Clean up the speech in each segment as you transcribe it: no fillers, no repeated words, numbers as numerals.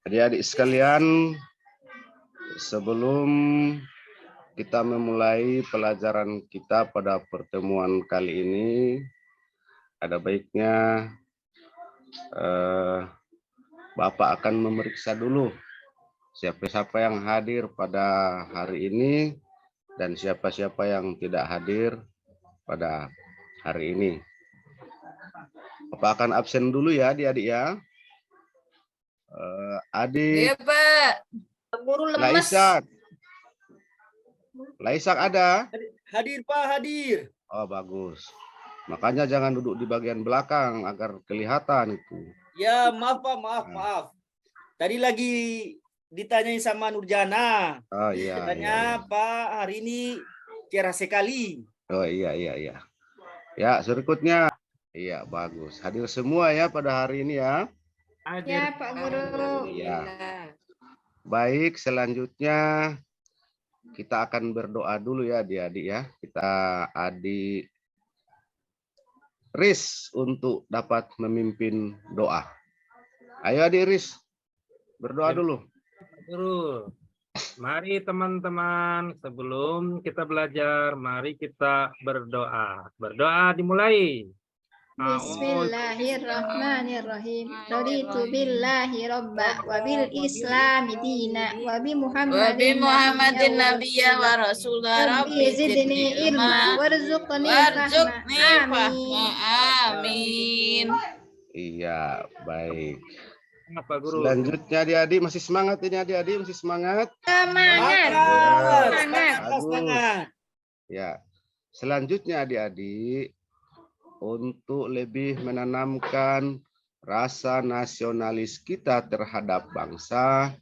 Adik-adik sekalian, sebelum kita memulai pelajaran kita pada pertemuan kali ini, ada baiknya Bapak akan memeriksa dulu siapa-siapa yang hadir pada hari ini dan siapa-siapa yang tidak hadir pada hari ini. Bapak akan absen dulu ya, adik-adik ya. Adik. Iya, Pak. Guru lemes. Laisak ada? Hadir, Pak, hadir. Oh, bagus. Makanya jangan duduk di bagian belakang agar kelihatan itu. Ya, maaf, Pak, maaf. Tadi lagi ditanyain sama Nurjana. Oh iya. Katanya, iya. Pak, hari ini cerah sekali. Oh iya. Ya, berikutnya. Iya, bagus. Hadir semua ya pada hari ini ya. Hadir. Ya, Pak Guru. Iya. Baik, selanjutnya kita akan berdoa dulu ya, adik-adik ya. Kita adik Riz untuk dapat memimpin doa. Ayo adik Riz, berdoa dulu. Guru, mari teman-teman, sebelum kita belajar, mari kita berdoa. Berdoa dimulai. Bismillahirrahmanirrahim. Raditu billahi rabba wa bil islami dina wa bi Muhammadin nabiyya wa rasulah. Rabbi zidni ilma warzuqni fahma. Amin. Iya, baik. Apa Guru? Selanjutnya adik-adik masih semangat ini, adik-adik masih semangat? Semangat. Ya. Selanjutnya adik-adik, untuk lebih menanamkan rasa nasionalis kita terhadap bangsa,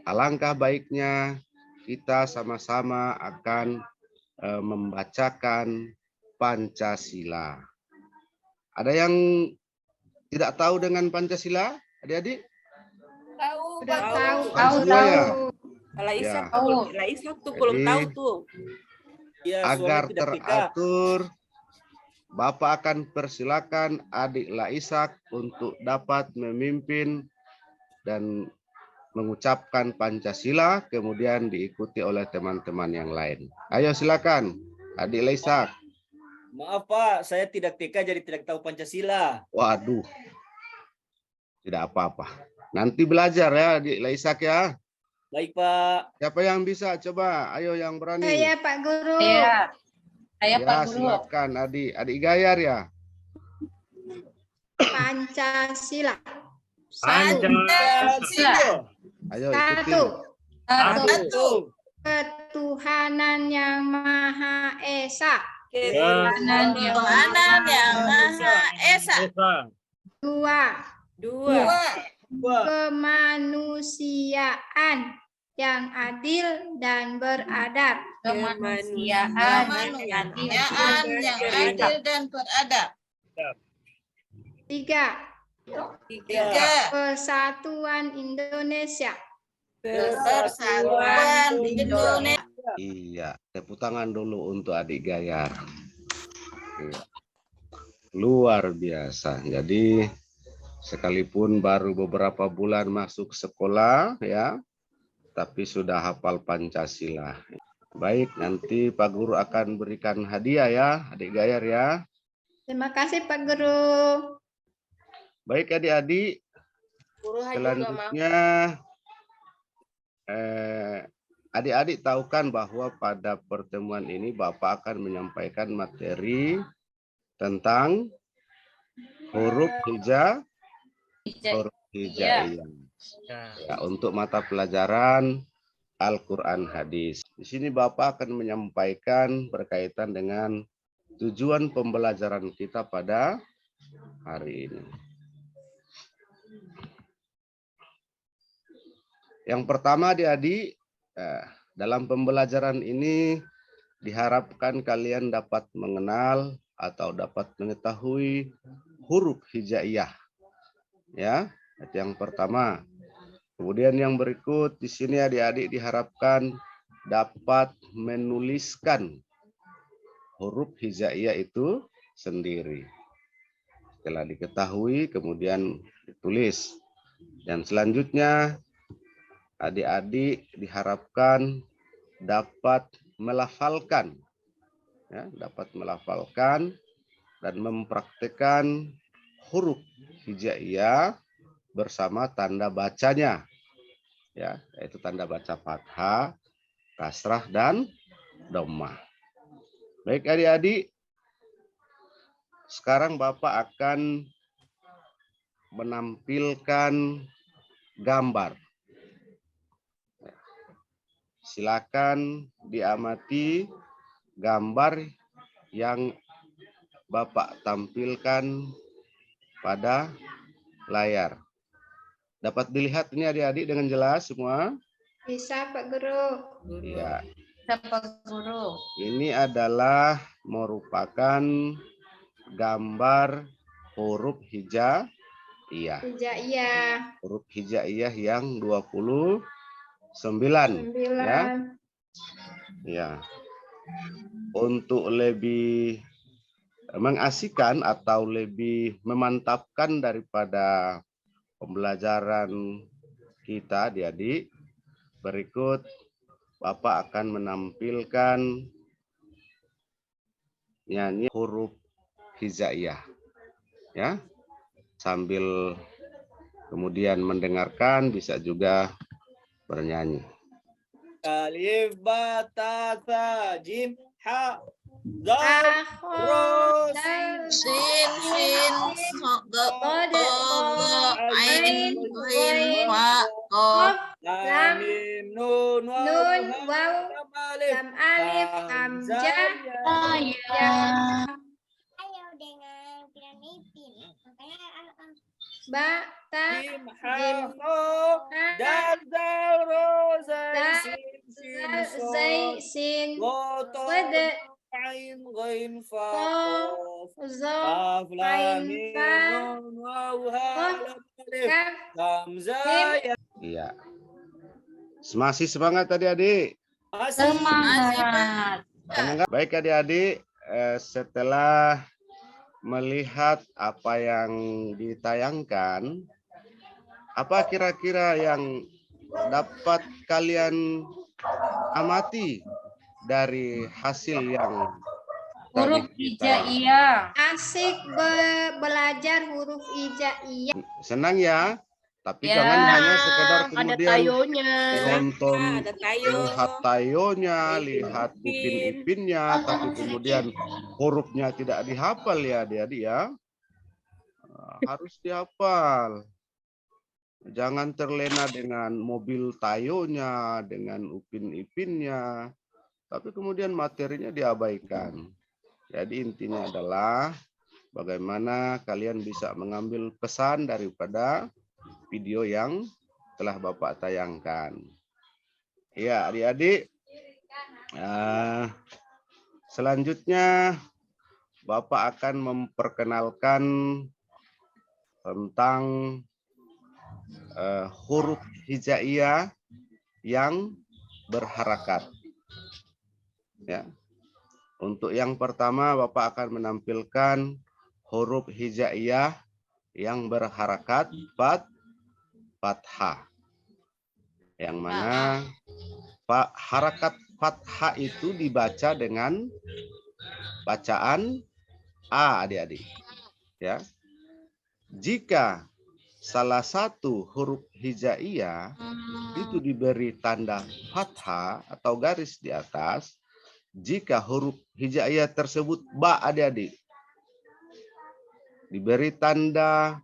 alangkah baiknya kita sama-sama akan membacakan Pancasila. Ada yang tidak tahu dengan Pancasila, adik-adik? Tahu. Ya. Laisak tuh belum tahu tuh. Ya, agar teratur, Bapak akan persilakan adik Laisak untuk dapat memimpin dan mengucapkan Pancasila, kemudian diikuti oleh teman-teman yang lain. Ayo silakan, adik Laisak. Maaf, Pak, saya tidak TK jadi tidak tahu Pancasila. Waduh, tidak apa-apa. Nanti belajar ya, adik Laisak ya. Baik, Pak. Siapa yang bisa? Coba, ayo yang berani. Saya Pak Guru. Iya. Ya, silakan adik Gayar ya. Pancasila. Ayo Satu. ikuti. Ketuhanan yang Maha Esa. Ketuhanan yang Maha Esa. Dua. Kemanusiaan yang adil dan beradab. Kemanusiaan yang adil dan beradab. 3. Persatuan Indonesia. Persatuan Indonesia. Iya, tepuk tangan dulu untuk adik Gayar. Iya. Luar biasa. Jadi sekalipun baru beberapa bulan masuk sekolah ya, tapi sudah hafal Pancasila. Baik, nanti Pak Guru akan berikan hadiah ya, adik Gayar ya. Terima kasih Pak Guru. Baik adik-adik, selanjutnya adik-adik tahu kan bahwa pada pertemuan ini Bapak akan menyampaikan materi tentang huruf hijaiyah. Ya, untuk mata pelajaran Al-Quran Hadis. Di sini Bapak akan menyampaikan berkaitan dengan tujuan pembelajaran kita pada hari ini. Yang pertama adik-adik, dalam pembelajaran ini diharapkan kalian dapat mengenal atau dapat mengetahui huruf hijaiyah. Ya, itu yang pertama. Kemudian yang berikut di sini adik-adik diharapkan dapat menuliskan huruf hijaiyah itu sendiri. Setelah diketahui kemudian ditulis. Dan selanjutnya adik-adik diharapkan dapat melafalkan, ya, dapat melafalkan dan mempraktikkan huruf hijaiyah bersama tanda bacanya, ya, yaitu tanda baca fathah, kasrah, dan dhammah. Baik adik-adik, sekarang Bapak akan menampilkan gambar. Silakan diamati gambar yang Bapak tampilkan pada layar. Dapat dilihat ini adik-adik dengan jelas semua? Bisa Pak Guru. Ya. Bisa Pak Guru. Ini adalah merupakan gambar huruf hijaiyah. Hijaiyah. Huruf hijaiyah yang 29. 9. Ya. Untuk lebih mengasihkan atau lebih memantapkan daripada pembelajaran kita, adik-adik, berikut Bapak akan menampilkan nyanyi huruf hijaiyah, ya, sambil kemudian mendengarkan bisa juga bernyanyi. Alif, ba, ta, tha, jim, ha, dal, ro, Sin, ain, fa, qaf, lam, mim, nun, Nun, waw, alif, lam alif, hamzah, ya. Ayo dengan piramidin. Makanya Ba, ta, jim, jim, ha, ro, dal, zal, ro, zai, Dal, sin, sin, zai, so, sin, wo, to, wada, ain, ghain, fa, to, qaf, zo, kaf, lam, ain, mim, fa, nun, waw, ha, qaf, lam, alif, kaf, hamzah, mim. ya. Iya. Masih semangat adik-adik? Masih. Semangat. Semangat. Baik adik-adik, setelah melihat apa yang ditayangkan, apa kira-kira yang dapat kalian amati dari hasil yang Huruf tadi kita hijaiyah. Asik belajar huruf hijaiyah. senang ya? Tapi Ya, jangan hanya sekedar ada kemudian tayonya. nonton, Ada tayo. lihat tayonya, lihat upin-ipinnya, tapi kemudian hurufnya tidak dihafal ya adik-adik ya. Harus dihafal. Jangan terlena dengan mobil tayonya, dengan upin-ipinnya, tapi kemudian materinya diabaikan. Jadi intinya adalah bagaimana kalian bisa mengambil pesan daripada video yang telah Bapak tayangkan. Ya, adik-adik. Selanjutnya Bapak akan memperkenalkan tentang huruf hijaiyah yang berharakat. Ya. Untuk yang pertama Bapak akan menampilkan huruf hijaiyah yang berharakat fathah. Yang mana harakat fathah itu dibaca dengan bacaan A, adik-adik. Ya. Jika salah satu huruf hijaiyah itu diberi tanda fathah atau garis di atas, jika huruf hijaiyah tersebut ba, adik-adik, diberi tanda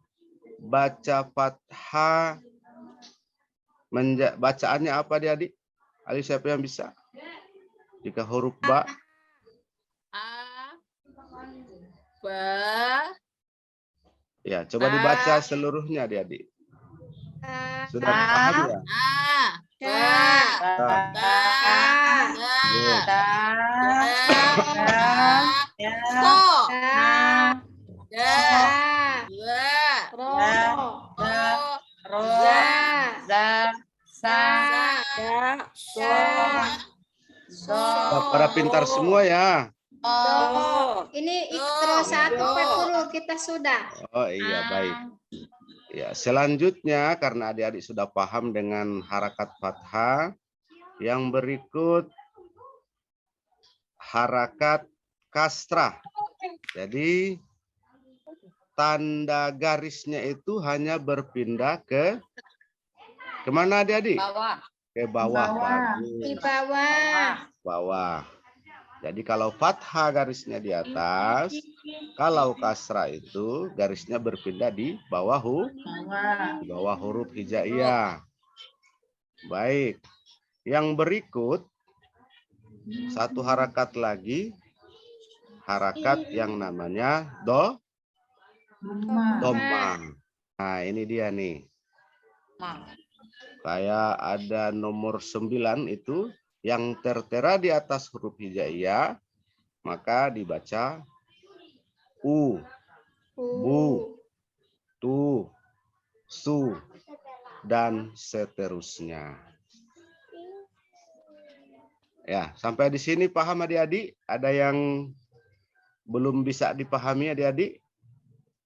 baca fathah, bacaannya apa adik-adik? Ayo siapa yang bisa? Jika huruf ba, A, ba, ya coba dibaca seluruhnya adik-adik. Sudah paham ya? Para pintar semua ya. Ini terus satu Pak Guru kita sudah. Oh iya baik. Ya, selanjutnya karena adik-adik sudah paham dengan harakat fathah, yang berikut harakat kasrah. Jadi tanda garisnya itu hanya berpindah ke kemana adik-adik? Bawah. Ke bawah. Di Bagus. bawah. Bawah. Jadi kalau fathah garisnya di atas, kalau kasrah itu garisnya berpindah di bawah huruf hijaiyah. Baik. Yang berikut satu harakat lagi, harakat yang namanya dhamma. Nah, ini dia nih. Kayak ada nomor 9 itu yang tertera di atas huruf hijaiyah, maka dibaca u, bu, tu, su, dan seterusnya. Ya, sampai di sini paham adik-adik? Ada yang belum bisa dipahami adik-adik?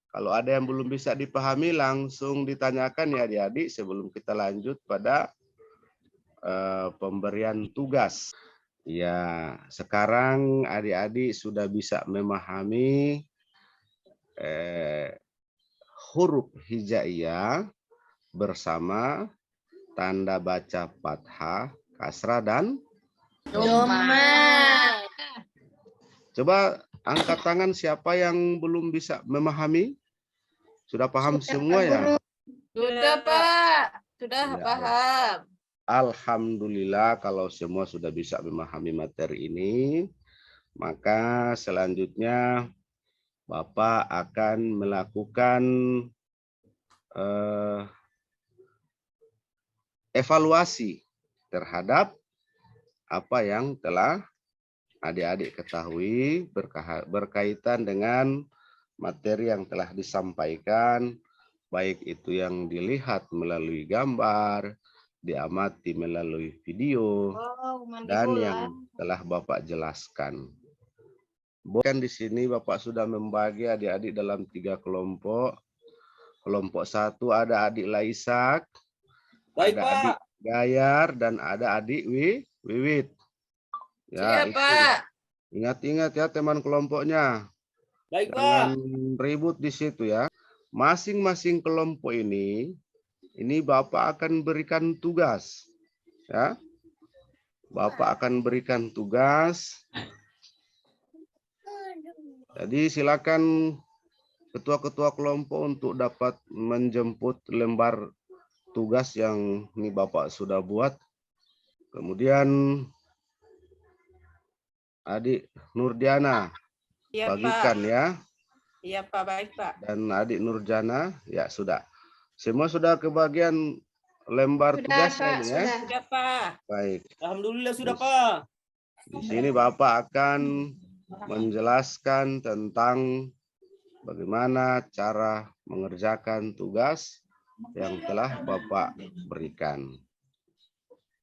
Kalau ada yang belum bisa dipahami, langsung ditanyakan ya adik-adik sebelum kita lanjut pada pemberian tugas. Ya, sekarang adik-adik sudah bisa memahami huruf hijaiyah bersama tanda baca fathah, kasrah, dan Dhamma. coba angkat tangan siapa yang belum bisa memahami? Sudah paham semua ya? Sudah, Pak. Sudah Ya, paham. Alhamdulillah kalau semua sudah bisa memahami materi ini, maka selanjutnya Bapak akan melakukan evaluasi terhadap apa yang telah adik-adik ketahui berkaitan dengan materi yang telah disampaikan, baik itu yang dilihat melalui gambar, diamati melalui video, dan yang telah Bapak jelaskan. Bukan di sini Bapak sudah membagi adik-adik dalam 3 kelompok. Kelompok 1 ada adik Laisak, Baik, ada Pak. adik Gayar, dan ada adik Wiwit. Ya, Siap, Pak. ingat-ingat ya teman kelompoknya. Baik, Jangan Pak. ribut di situ ya. Masing-masing kelompok ini Bapak akan berikan tugas. Ya. Bapak akan berikan tugas. Jadi silakan ketua-ketua kelompok untuk dapat menjemput lembar tugas yang ini Bapak sudah buat. Kemudian adik Nurdiana bagikan ya. Iya, Pak. Baik, Pak. Dan adik Nurjana ya sudah. Semua sudah kebagian lembar Sudah, tugasnya Pak. ini ya. Sudah. Sudah, Pak. Baik. Alhamdulillah sudah, Pak. Di sini Bapak akan menjelaskan tentang bagaimana cara mengerjakan tugas yang telah Bapak berikan.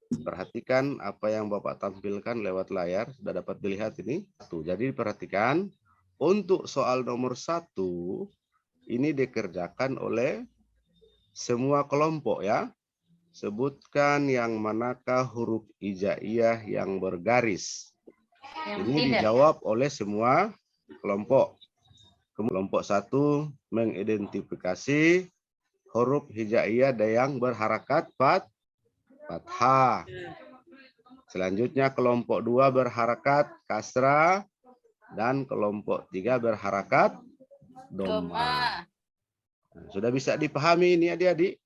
Perhatikan apa yang Bapak tampilkan lewat layar, sudah dapat dilihat ini. Jadi perhatikan, untuk soal nomor 1, ini dikerjakan oleh semua kelompok ya. Sebutkan yang manakah huruf hijaiyah yang bergaris. Ini dijawab oleh semua kelompok. Kelompok 1 mengidentifikasi huruf hijaiyah yang berharakat fathah. Selanjutnya kelompok 2 berharakat kasrah dan kelompok 3 berharakat dhamma. Sudah bisa dipahami ini adik-adik?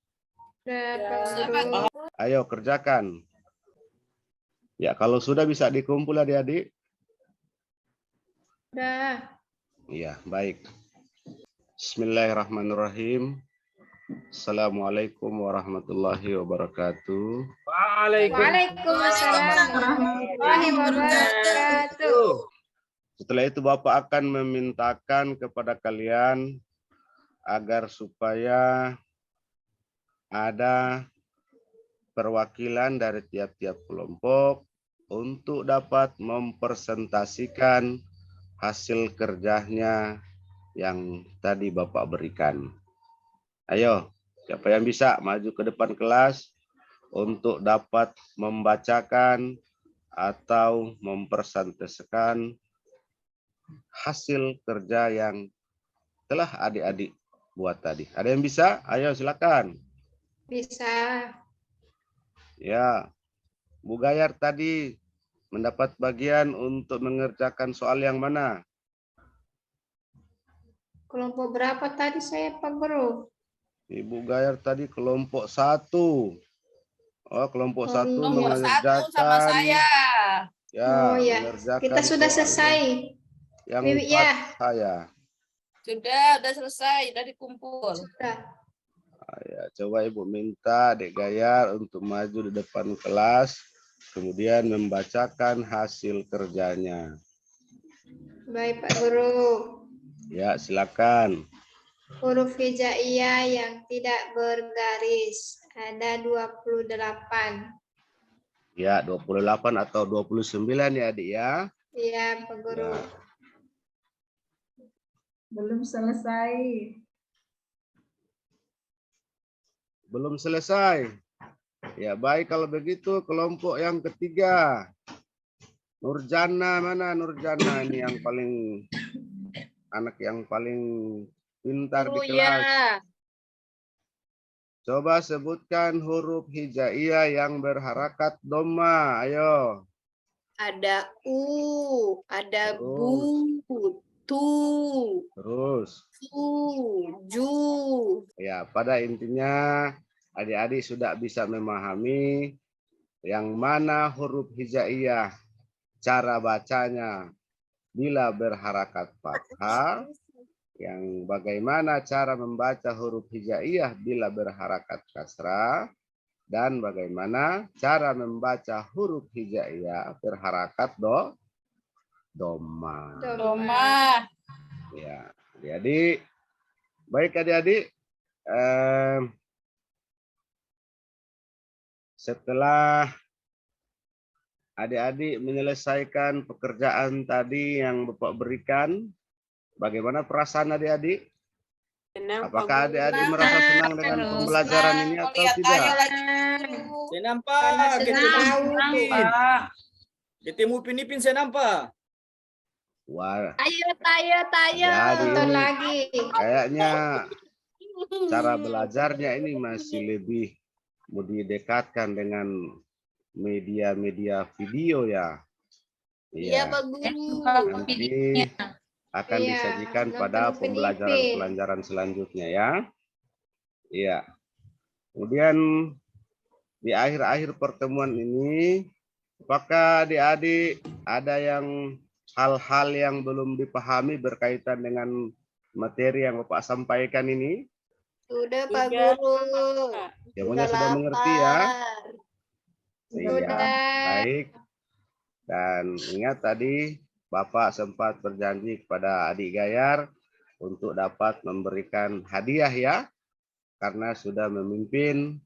Sudah, Pak Guru. Ayo kerjakan. Ya, kalau sudah bisa dikumpul adik-adik. Sudah. Iya, baik. Bismillahirrahmanirrahim. Assalamualaikum warahmatullahi wabarakatuh. Waalaikumsalam warahmatullahi wabarakatuh. Setelah itu Bapak akan memintakan kepada kalian agar supaya ada perwakilan dari tiap-tiap kelompok untuk dapat mempresentasikan hasil kerjanya yang tadi Bapak berikan. Ayo, Siapa yang bisa maju ke depan kelas untuk dapat membacakan atau mempresentasikan hasil kerja yang telah adik-adik buat tadi. Ada yang bisa? Ayo silakan. Bisa. Ya, Bu Gayar tadi mendapat bagian untuk mengerjakan soal yang mana? Kelompok berapa tadi saya, Pak Guru? Ibu Gayar tadi kelompok 1. Oh, kelompok 1 Nomor 1 sama mengerjakan. saya. Ya, Oh ya, mengerjakan kita sudah soal selesai. yang Bibi 4 ya. saya. Udah selesai, udah dikumpul. Sudah. Ya, coba Ibu minta Adik Gayar untuk maju di depan kelas, kemudian membacakan hasil kerjanya. Baik, Pak Guru. Ya, silakan. Huruf hijaiyah yang tidak bergaris ada 28. Ya, 28 atau 29 ya, Adik ya. Iya, Pak Guru. Ya. Belum selesai. Belum selesai. Ya, baik kalau begitu kelompok yang ketiga. Nurjana, mana Nurjana ini yang paling anak yang paling pintar di kelas. Coba sebutkan huruf hijaiyah yang berharakat dhamma. Ayo. Ada U, ada Bu, Tu, Terus. Su, Ju. Ya, pada intinya adik-adik sudah bisa memahami yang mana huruf hijaiyah, cara bacanya bila berharakat fathah, yang bagaimana cara membaca huruf hijaiyah bila berharakat kasrah, dan bagaimana cara membaca huruf hijaiyah berharakat dhamma. Doma. Ya, jadi baik adik-adik, setelah adik-adik menyelesaikan pekerjaan tadi yang Bapak berikan, bagaimana perasaan adik-adik? Apakah adik-adik merasa senang dengan pembelajaran ini atau tidak? Saya nampak. Ketemu Upin Ipin saya nampak. Wah, Ayo. jadi Nonton ini lagi. kayaknya cara belajarnya ini masih lebih mau didekatkan dengan media-media video ya. Iya, Pak Guru. nanti akan Iya, disajikan nonton pada Upin Ipin. pembelajaran selanjutnya ya. Iya. Kemudian di akhir-akhir pertemuan ini, apakah adik-adik ada yang hal-hal yang belum dipahami berkaitan dengan materi yang Bapak sampaikan ini? Sudah Pak Guru. Semuanya sudah mengerti ya? Iya, Sudah. baik. Dan ingat tadi Bapak sempat berjanji kepada adik Gayar untuk dapat memberikan hadiah ya, karena sudah memimpin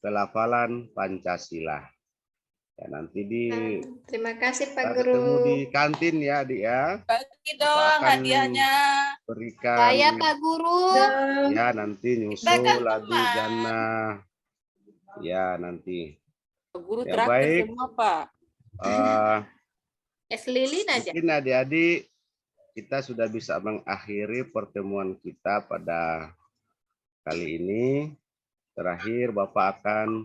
pelafalan Pancasila. Ya, nanti Terima kasih Pak kita ketemu Guru. di kantin ya, Adik ya. Bagi dong akan hadiahnya. Berikan Saya Pak Guru. ya, nanti Kita kan nyusul Adi teman. Jana. Ya, nanti. Pak Guru Ya, terakhir baik. semua Pak. Es lilin aja. Mungkin adik-adik kita sudah bisa mengakhiri pertemuan kita pada kali ini. Terakhir Bapak akan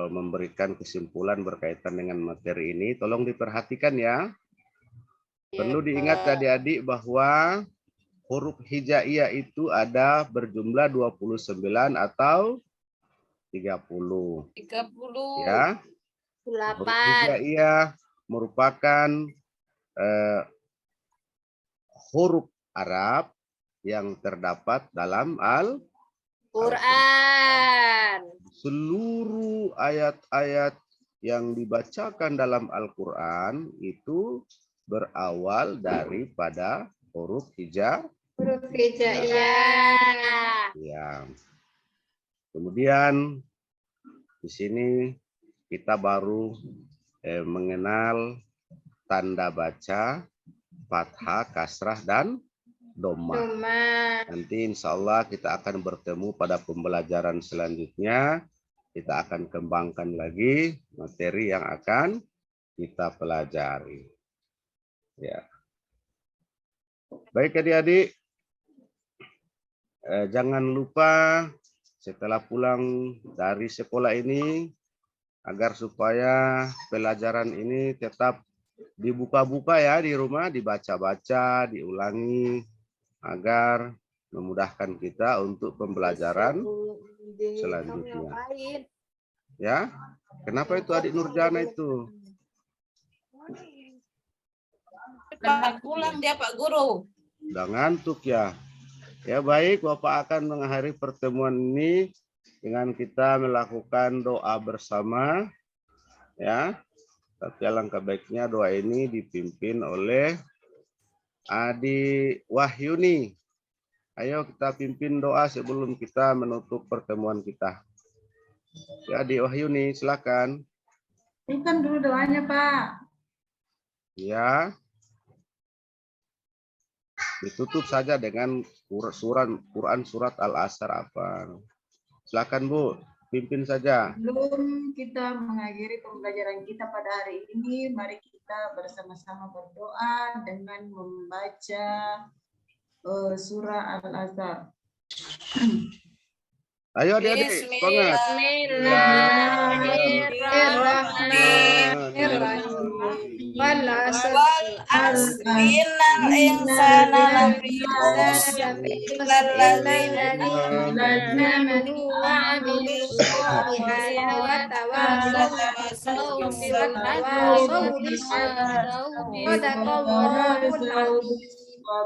memberikan kesimpulan berkaitan dengan materi ini. Tolong diperhatikan ya. Perlu diingat adik-adik bahwa huruf hijaiyah itu ada berjumlah 29 atau 30. 30. Ya. Huruf hijaiyah merupakan huruf Arab yang terdapat dalam Quran. Seluruh ayat-ayat yang dibacakan dalam Al-Quran itu berawal daripada huruf hijaiyah. Huruf hijaiyah. Ya. Kemudian di sini kita baru mengenal tanda baca fathah, kasrah, dan doma. Doma. Nanti insya Allah kita akan bertemu pada pembelajaran selanjutnya. Kita akan kembangkan lagi materi yang akan kita pelajari. Ya. Baik adik-adik, jangan lupa setelah pulang dari sekolah ini, agar supaya pelajaran ini tetap dibuka-buka ya di rumah, dibaca-baca, diulangi, agar memudahkan kita untuk pembelajaran selanjutnya. Ya, kenapa itu adik Nurjana itu? Pulang dia Pak Guru. Udah ngantuk ya. Ya baik, Bapak akan mengakhiri pertemuan ini dengan kita melakukan doa bersama. Ya, tapi alangkah baiknya doa ini dipimpin oleh Adik Wahyuni. Ayo kita pimpin doa sebelum kita menutup pertemuan kita. Ya, Adik Wahyuni, silakan. Berikan dulu doanya, Pak. Ya. Ditutup saja dengan Quran surat Al-Asr apa. Silakan Bu, pimpin saja. Sebelum kita mengakhiri pembelajaran kita pada hari ini, mari kita bersama-sama berdoa dengan membaca surah Al-Asr. Ayo adik-adik, semangat. Bismillahirrahmanirrahim. Wal asr. Innal insana lafi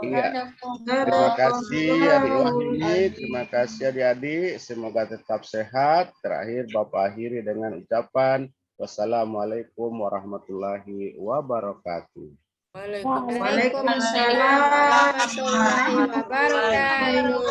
Iya. Terima kasih adik Wahyuni, terima kasih adik-adik, semoga tetap sehat. Terakhir Bapak akhiri dengan ucapan wassalamualaikum warahmatullahi wabarakatuh. Waalaikumsalam warahmatullahi wabarakatuh.